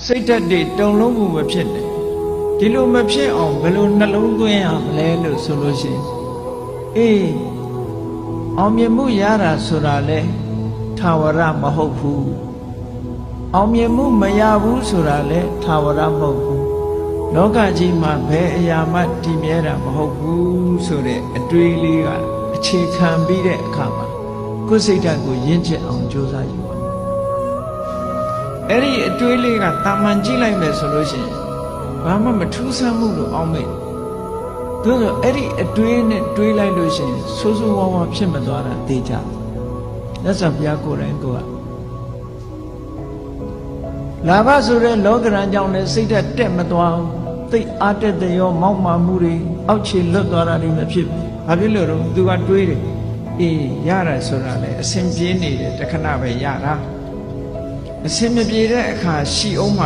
စိတ်ဓာတ်တွေတုံလုံးမှုမဖြစ်တယ်ဒီလိုမဖြစ်အောင်ဘယ်လိုနှလုံးသွင်းရမလဲလို့ဆိုလို့ရှိရင်အေးအောင်မြင်မှုရတာဆိုတာလေထာဝရမဟုတ်ဘူးအောင်မြင်မှုမရဘူးဆိုတာလေထာဝရမဟုတ်ဘူးလောကကြီးမှာဘယ်အရာမှတည်မြဲတာမဟုတ်ဘူးဆိုတဲ့အတွေးလေးကအခြေခံပြီးတဲ့အခါမှာကိုယ်စိတ်ဓာတ်ကိုရင့်ကျက်အောင်ကြိုးစားယူပါအဲ့ဒီအတွေးလေးကတာမန်ကြည့်လိုက်မယ်ဆိုလို့ရှိရင်ဘာမှမထူးဆန်းမှုလို့အောင်းမိတ်သို့သောအဲ့ဒီအတွေးနဲ့တွေးလိုက်လို့ရှိရင်ဆိုးဆိုးဝါးဝါဖြစ်မသွားတာသိကြလက်ဆောင်ဘုရားကိုယ်တိုင်ကိုယ်ကလာဘဆိုတဲ့လောကရန်ကြောင့်လည်းစိတ်ဓာတ်တက်မသွားဘူးသိအားတက်တဲ့ရောမောက်မာမှုတွေအောက်ခြေလွတ်သွားတာတွေမဖြစ်ဘူးဘာဖြစ်လို့တော့သူကတွေးတယ်အေးရတာဆိုတာလေအစဉ်ပြေးနေတယ်တခဏပဲရတာအစဉ်မပြေတဲ့အခါရှိအောင်မှာ